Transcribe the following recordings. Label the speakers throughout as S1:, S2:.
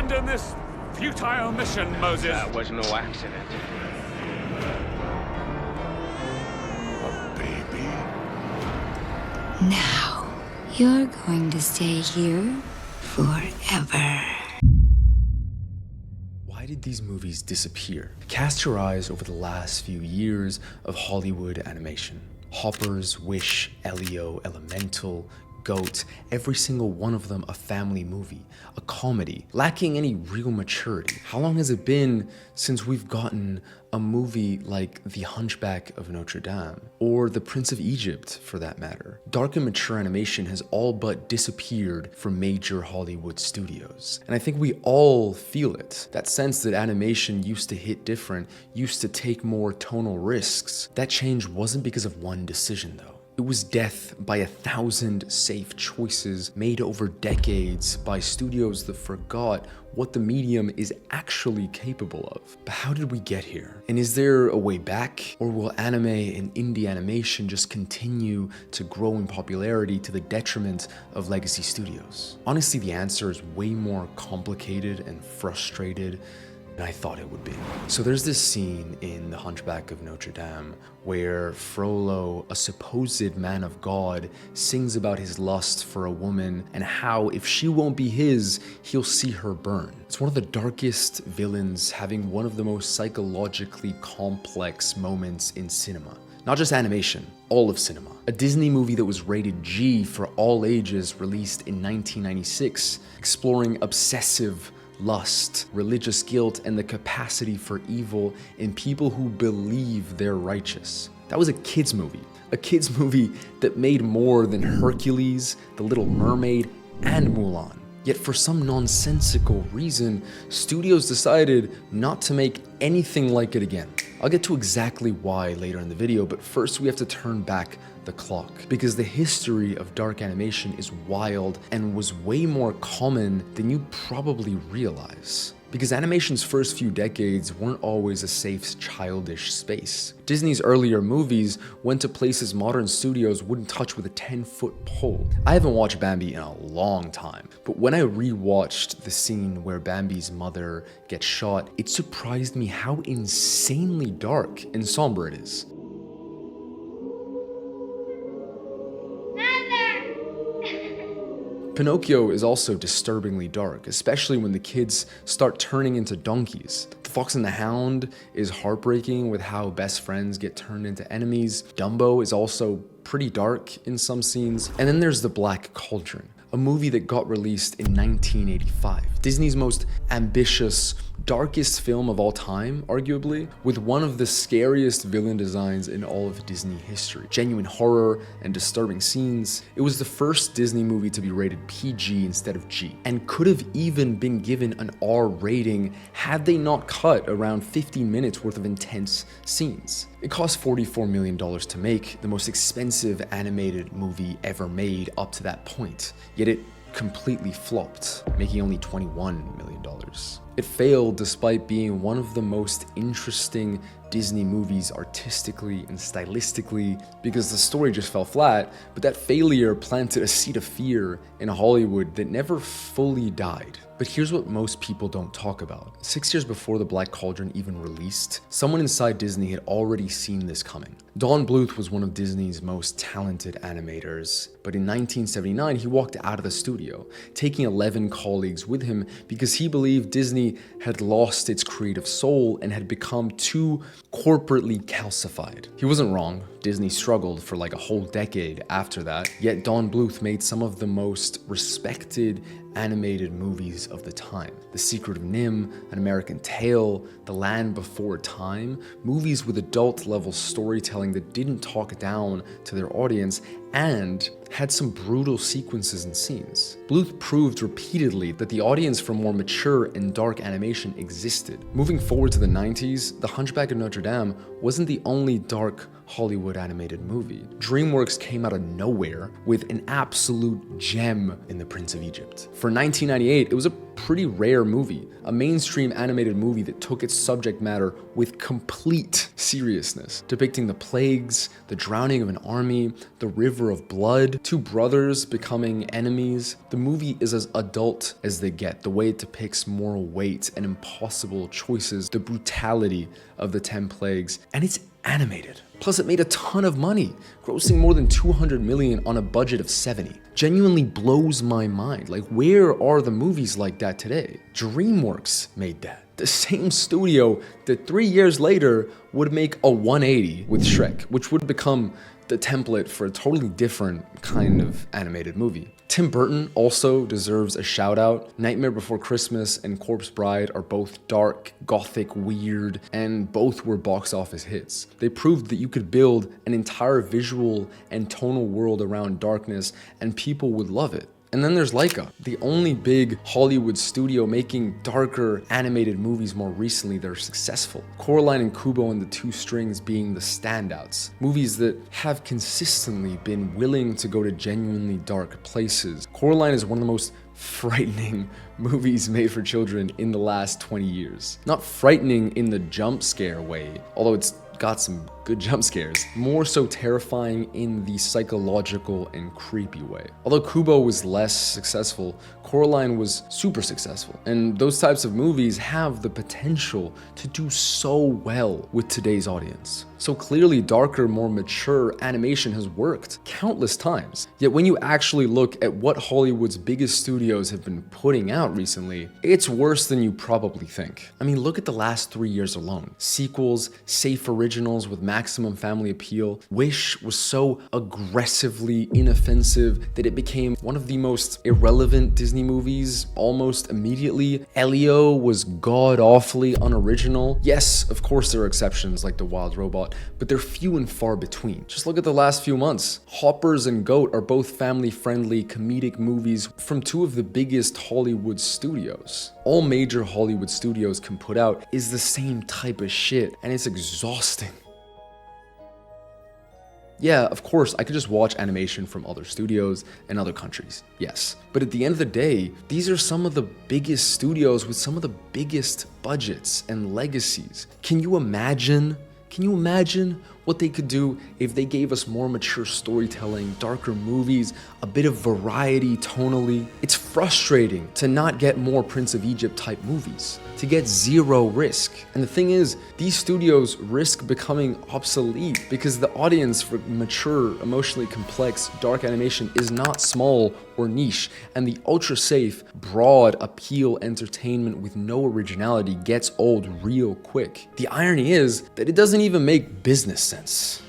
S1: Abandon this futile mission, Moses.
S2: That was no accident.
S3: A baby?
S4: Now, you're going to stay here forever.
S5: Why did these movies disappear? Cast your eyes over the last few years of Hollywood animation. Hoppers, Wish, Elio, Elemental, Goat, every single one of them a family movie, a comedy, lacking any real maturity. How long has it been since we've gotten a movie like The Hunchback of Notre Dame, or The Prince of Egypt for that matter? Dark and mature animation has all but disappeared from major Hollywood studios. And I think we all feel it. That sense that animation used to hit different, used to take more tonal risks. That change wasn't because of one decision though. It was death by 1,000 safe choices made over decades by studios that forgot what the medium is actually capable of. But how did we get here? And is there a way back? Or will anime and indie animation just continue to grow in popularity to the detriment of legacy studios? Honestly, the answer is way more complicated and frustrated than I thought it would be. So there's this scene in The Hunchback of Notre Dame where Frollo, a supposed man of God, sings about his lust for a woman and how if she won't be his, he'll see her burn. It's one of the darkest villains, having one of the most psychologically complex moments in cinema. Not just animation, all of cinema. A Disney movie that was rated G for all ages, released in 1996, exploring obsessive lust, religious guilt, and the capacity for evil in people who believe they're righteous. That was a kids movie. A kids movie that made more than Hercules, The Little Mermaid, and Mulan. Yet for some nonsensical reason, studios decided not to make anything like it again. I'll get to exactly why later in the video, but first we have to turn back the clock, because the history of dark animation is wild and was way more common than you probably realize. Because animation's first few decades weren't always a safe, childish space. Disney's earlier movies went to places modern studios wouldn't touch with a 10-foot pole. I haven't watched Bambi in a long time, but when I rewatched the scene where Bambi's mother gets shot, it surprised me how insanely dark and somber it is. Pinocchio is also disturbingly dark, especially when the kids start turning into donkeys. The Fox and the Hound is heartbreaking with how best friends get turned into enemies. Dumbo is also pretty dark in some scenes. And then there's The Black Cauldron, a movie that got released in 1985. Disney's most ambitious, darkest film of all time, arguably, with one of the scariest villain designs in all of Disney history. Genuine horror and disturbing scenes. It was the first Disney movie to be rated PG instead of G, and could have even been given an R rating had they not cut around 15 minutes worth of intense scenes. It cost $44 million to make, the most expensive animated movie ever made up to that point, yet it completely flopped, making only $21 million. It failed despite being one of the most interesting Disney movies artistically and stylistically, because the story just fell flat, but that failure planted a seed of fear in Hollywood that never fully died. But here's what most people don't talk about. 6 years before The Black Cauldron even released, someone inside Disney had already seen this coming. Don Bluth was one of Disney's most talented animators, but in 1979 he walked out of the studio, taking 11 colleagues with him because he believed Disney had lost its creative soul and had become too corporately calcified. He wasn't wrong. Disney struggled for like a whole decade after that, yet Don Bluth made some of the most respected animated movies of the time. The Secret of Nim, An American Tail, The Land Before Time, movies with adult-level storytelling that didn't talk down to their audience and had some brutal sequences and scenes. Bluth proved repeatedly that the audience for more mature and dark animation existed. Moving forward to the 90s, The Hunchback of Notre Dame wasn't the only dark Hollywood Hollywood animated movie. DreamWorks came out of nowhere with an absolute gem in The Prince of Egypt. For 1998, it was a pretty rare movie, a mainstream animated movie that took its subject matter with complete seriousness, depicting the plagues, the drowning of an army, the river of blood, two brothers becoming enemies. The movie is as adult as they get, the way it depicts moral weight and impossible choices, the brutality of the 10 plagues, and it's animated. Plus, it made a ton of money, grossing more than 200 million on a budget of 70. Genuinely blows my mind. Like, where are the movies like that today? DreamWorks made that. The same studio that 3 years later would make a 180 with Shrek, which would become the template for a totally different kind of animated movie. Tim Burton also deserves a shout out. Nightmare Before Christmas and Corpse Bride are both dark, gothic, weird, and both were box office hits. They proved that you could build an entire visual and tonal world around darkness and people would love it. And then there's Laika, the only big Hollywood studio making darker animated movies more recently that are successful. Coraline and Kubo and the Two Strings being the standouts. Movies that have consistently been willing to go to genuinely dark places. Coraline is one of the most frightening movies made for children in the last 20 years. Not frightening in the jump scare way, although it's got some good jump scares, more so terrifying in the psychological and creepy way. Although Kubo was less successful, Coraline was super successful, and those types of movies have the potential to do so well with today's audience. So clearly darker, more mature animation has worked countless times. Yet when you actually look at what Hollywood's biggest studios have been putting out recently, it's worse than you probably think. I mean, look at the last 3 years alone. Sequels, safe originals with maximum family appeal. Wish was so aggressively inoffensive that it became one of the most irrelevant Disney movies almost immediately. Elio was god-awfully unoriginal. Yes, of course there are exceptions like The Wild Robot, but they're few and far between. Just look at the last few months. Hoppers and Goat are both family-friendly comedic movies from two of the biggest Hollywood studios. All major Hollywood studios can put out is the same type of shit, and it's exhausting. Yeah, of course, I could just watch animation from other studios and other countries, yes. But at the end of the day, these are some of the biggest studios with some of the biggest budgets and legacies. Can you imagine what they could do if they gave us more mature storytelling, darker movies, a bit of variety tonally? It's frustrating to not get more Prince of Egypt type movies, to get zero risk. And the thing is, these studios risk becoming obsolete because the audience for mature, emotionally complex, dark animation is not small or niche, and the ultra safe, broad appeal entertainment with no originality gets old real quick. The irony is that it doesn't even make business sense.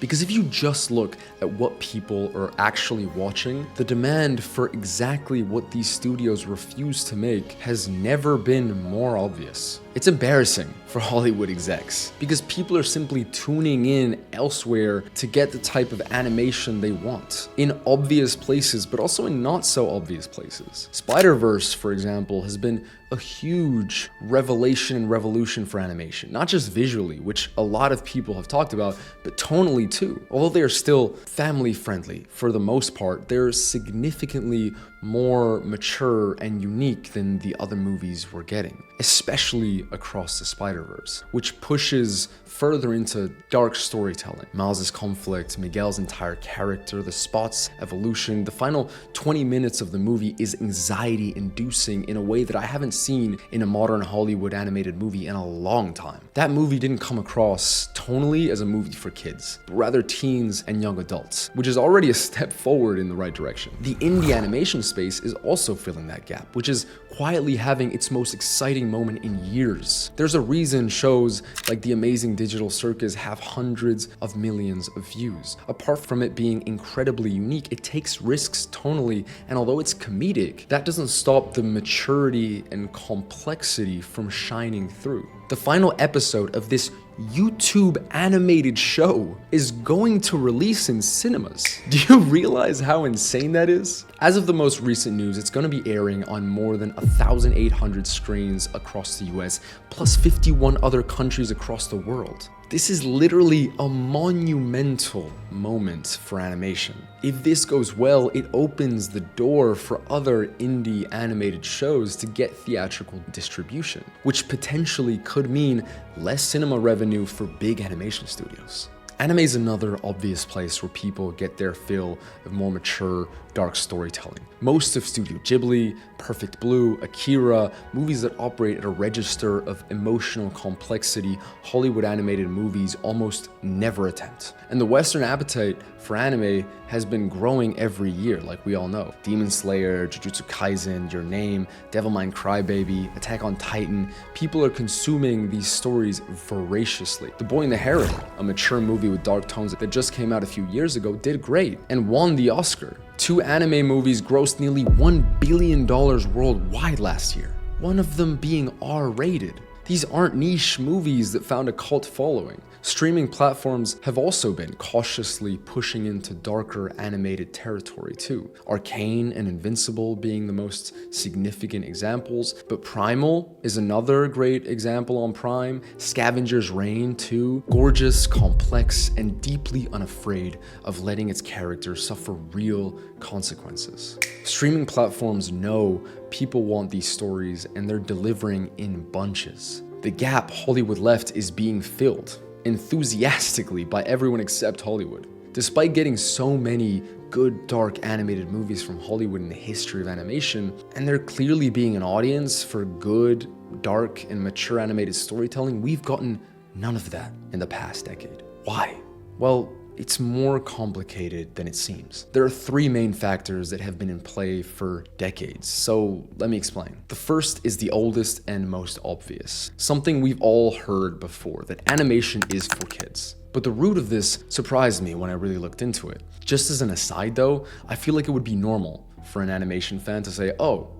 S5: Because if you just look at what people are actually watching, the demand for exactly what these studios refuse to make has never been more obvious. It's embarrassing for Hollywood execs because people are simply tuning in elsewhere to get the type of animation they want in obvious places, but also in not so obvious places. Spider-Verse, for example, has been a huge revelation and revolution for animation, not just visually, which a lot of people have talked about, but tonally too. Although they are still family friendly for the most part, they're significantly more mature and unique than the other movies we're getting, especially across the Spider-Verse, which pushes further into dark storytelling. Miles' conflict, Miguel's entire character, the Spot's evolution, the final 20 minutes of the movie is anxiety-inducing in a way that I haven't seen in a modern Hollywood animated movie in a long time. That movie didn't come across tonally as a movie for kids, but rather teens and young adults, which is already a step forward in the right direction. The indie animation space is also filling that gap, which is quietly having its most exciting moment in years. There's a reason shows like The Amazing Digital Circus have hundreds of millions of views. Apart from it being incredibly unique, it takes risks tonally, and although it's comedic, that doesn't stop the maturity and complexity from shining through. The final episode of this YouTube animated show is going to release in cinemas. Do you realize how insane that is? As of the most recent news, it's going to be airing on more than 1,800 screens across the US, plus 51 other countries across the world. This is literally a monumental moment for animation. If this goes well, it opens the door for other indie animated shows to get theatrical distribution, which potentially could mean less cinema revenue for big animation studios. Anime is another obvious place where people get their fill of more mature, dark storytelling. Most of Studio Ghibli, Perfect Blue, Akira, movies that operate at a register of emotional complexity, Hollywood animated movies almost never attempt. And the Western appetite for anime has been growing every year, like we all know. Demon Slayer, Jujutsu Kaisen, Your Name, Devilman Crybaby, Attack on Titan, people are consuming these stories voraciously. The Boy and the Heron, a mature movie with dark tones that just came out a few years ago, did great and won the Oscar. 2 anime movies grossed nearly $1 billion worldwide last year, one of them being R-rated. These aren't niche movies that found a cult following. Streaming platforms have also been cautiously pushing into darker animated territory too. Arcane and Invincible being the most significant examples, but Primal is another great example on Prime. Scavenger's Reign too. Gorgeous, complex, and deeply unafraid of letting its characters suffer real consequences. Streaming platforms know people want these stories and they're delivering in bunches. The gap Hollywood left is being filled enthusiastically by everyone except Hollywood. Despite getting so many good dark animated movies from Hollywood in the history of animation, and there clearly being an audience for good, dark, and mature animated storytelling, we've gotten none of that in the past decade. Why? Well, it's more complicated than it seems. There are 3 main factors that have been in play for decades, so let me explain. The first is the oldest and most obvious, something we've all heard before, that animation is for kids. But the root of this surprised me when I really looked into it. Just as an aside though, I feel like it would be normal for an animation fan to say, oh,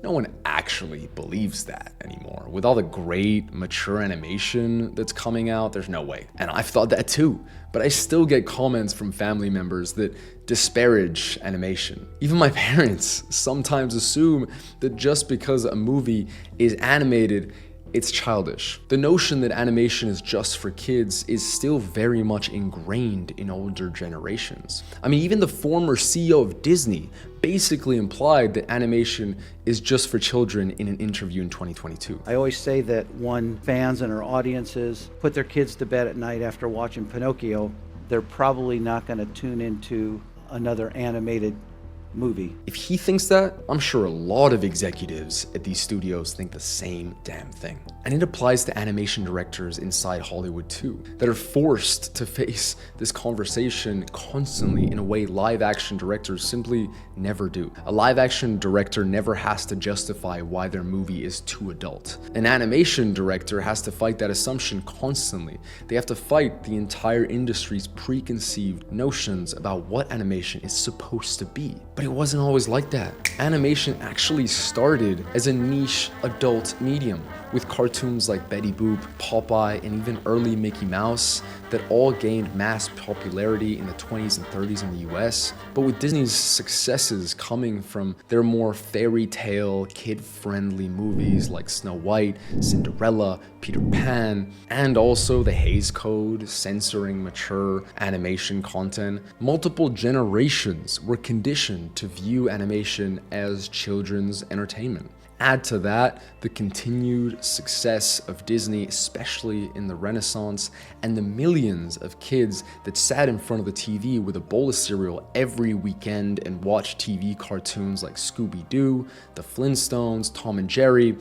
S5: no one actually believes that anymore. With all the great, mature animation that's coming out, there's no way. And I've thought that too, but I still get comments from family members that disparage animation. Even my parents sometimes assume that just because a movie is animated, it's childish. The notion that animation is just for kids is still very much ingrained in older generations. I mean, even the former CEO of Disney basically implied that animation is just for children in an interview in 2022.
S2: I always say that when fans and our audiences put their kids to bed at night after watching Pinocchio, they're probably not going to tune into another animated movie.
S5: If he thinks that, I'm sure a lot of executives at these studios think the same damn thing. And it applies to animation directors inside Hollywood too, that are forced to face this conversation constantly in a way live action directors simply never do. A live action director never has to justify why their movie is too adult. An animation director has to fight that assumption constantly. They have to fight the entire industry's preconceived notions about what animation is supposed to be. But it wasn't always like that. Animation actually started as a niche adult medium, with cartoons like Betty Boop, Popeye, and even early Mickey Mouse that all gained mass popularity in the 20s and 30s in the US. But with Disney's successes coming from their more fairy tale, kid-friendly movies like Snow White, Cinderella, Peter Pan, and also the Hays Code censoring mature animation content, multiple generations were conditioned to view animation as children's entertainment. Add to that the continued success of Disney, especially in the Renaissance, and the millions of kids that sat in front of the TV with a bowl of cereal every weekend and watched TV cartoons like Scooby-Doo, the Flintstones, Tom and Jerry.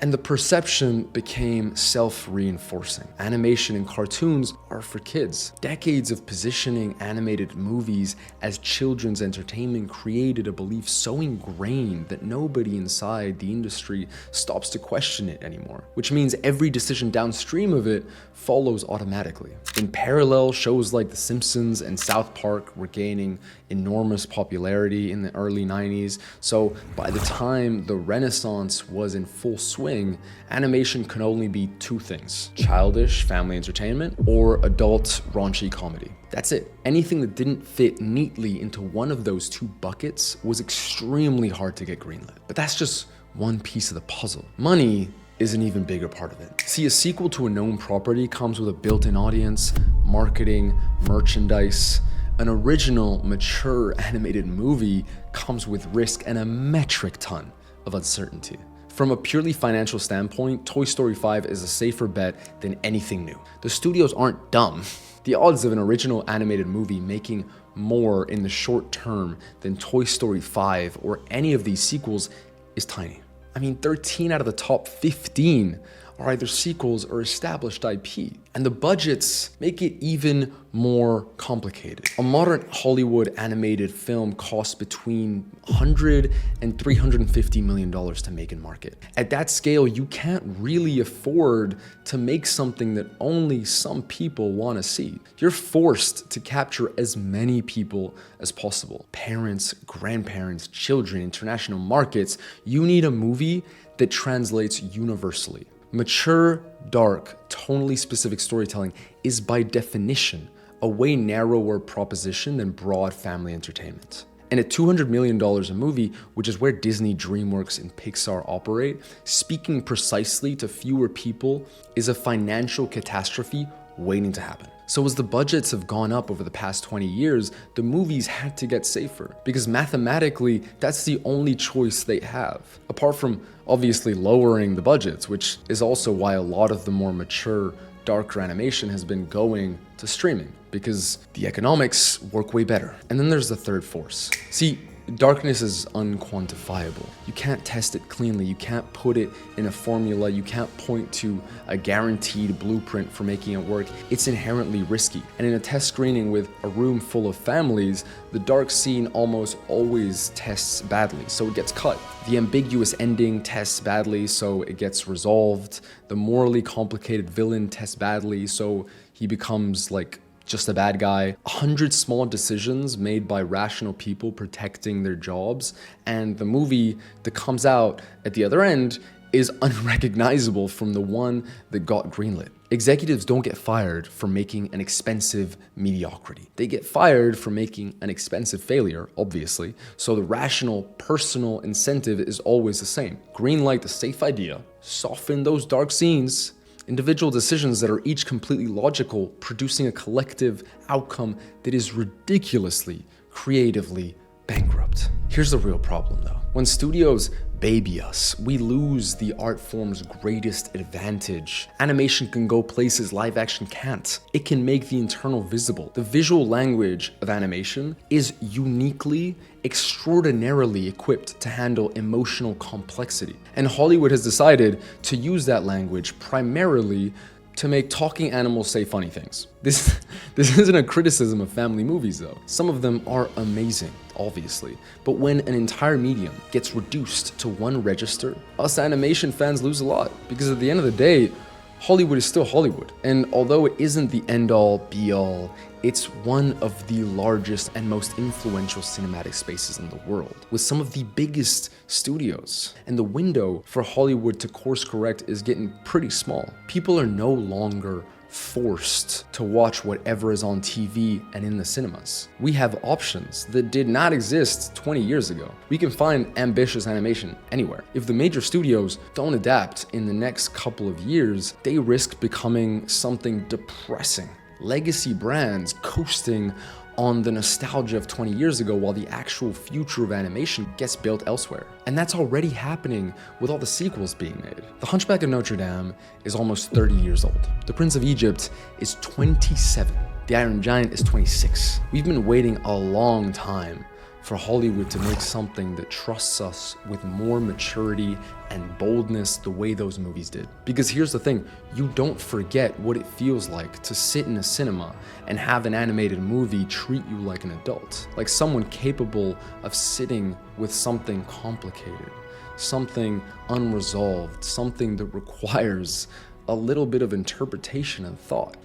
S5: And the perception became self-reinforcing. Animation and cartoons are for kids. Decades of positioning animated movies as children's entertainment created a belief so ingrained that nobody inside the industry stops to question it anymore, which means every decision downstream of it follows automatically. In parallel, shows like The Simpsons and South Park were gaining enormous popularity in the early 90s, so by the time the Renaissance was in full swing, swing, animation can only be two things: childish family entertainment or adult raunchy comedy. That's it. Anything that didn't fit neatly into one of those two buckets was extremely hard to get greenlit. But that's just one piece of the puzzle. Money is an even bigger part of it. See, a sequel to a known property comes with a built-in audience, marketing, merchandise. An original, mature animated movie comes with risk and a metric ton of uncertainty. From a purely financial standpoint, Toy Story 5 is a safer bet than anything new. The studios aren't dumb. The odds of an original animated movie making more in the short term than Toy Story 5 or any of these sequels is tiny. I mean, 13 out of the top 15 are either sequels or established IP. And the budgets make it even more complicated. A modern Hollywood animated film costs between $100 and $350 million to make and market. At that scale, you can't really afford to make something that only some people want to see. You're forced to capture as many people as possible. Parents, grandparents, children, international markets. You need a movie that translates universally. Mature, dark, tonally specific storytelling is by definition a way narrower proposition than broad family entertainment. And at $200 million a movie, which is where Disney, DreamWorks, and Pixar operate, speaking precisely to fewer people is a financial catastrophe waiting to happen. So as the budgets have gone up over the past 20 years, the movies had to get safer, because mathematically, that's the only choice they have. Apart from obviously lowering the budgets, which is also why a lot of the more mature, darker animation has been going to streaming, because the economics work way better. And then there's the third force. See, darkness is unquantifiable. You can't test it cleanly. You can't put it in a formula. You can't point to a guaranteed blueprint for making it work. It's inherently risky. And in a test screening with a room full of families, the dark scene almost always tests badly, so it gets cut. The ambiguous ending tests badly, so it gets resolved. The morally complicated villain tests badly, so he becomes like just a bad guy. 100 small decisions made by rational people protecting their jobs, and the movie that comes out at the other end is unrecognizable from the one that got greenlit. Executives don't get fired for making an expensive mediocrity. They get fired for making an expensive failure, obviously, so the rational personal incentive is always the same. Greenlight the safe idea, soften those dark scenes, individual decisions that are each completely logical, producing a collective outcome that is ridiculously, creatively bankrupt. Here's the real problem though. When studios baby us, we lose the art form's greatest advantage. Animation can go places live action can't. It can make the internal visible. The visual language of animation is uniquely, extraordinarily equipped to handle emotional complexity. And Hollywood has decided to use that language primarily to make talking animals say funny things. This isn't a criticism of family movies though. Some of them are amazing, obviously. But when an entire medium gets reduced to one register, us animation fans lose a lot. Because at the end of the day, Hollywood is still Hollywood. And although it isn't the end-all, be-all, it's one of the largest and most influential cinematic spaces in the world, with some of the biggest studios. And the window for Hollywood to course correct is getting pretty small. People are no longer forced to watch whatever is on TV and in the cinemas. We have options that did not exist 20 years ago. We can find ambitious animation anywhere. If the major studios don't adapt in the next couple of years, they risk becoming something depressing. Legacy brands coasting on the nostalgia of 20 years ago while the actual future of animation gets built elsewhere. And that's already happening with all the sequels being made. The Hunchback of Notre Dame is almost 30 years old. The Prince of Egypt is 27. The Iron Giant is 26. We've been waiting a long time for Hollywood to make something that trusts us with more maturity and boldness the way those movies did. Because here's the thing, you don't forget what it feels like to sit in a cinema and have an animated movie treat you like an adult, like someone capable of sitting with something complicated, something unresolved, something that requires a little bit of interpretation and thought.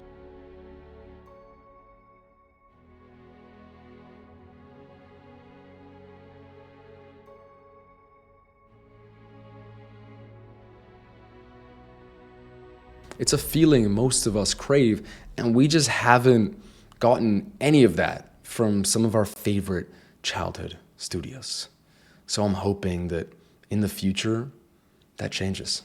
S5: It's a feeling most of us crave, and we just haven't gotten any of that from some of our favorite childhood studios. So I'm hoping that in the future, that changes.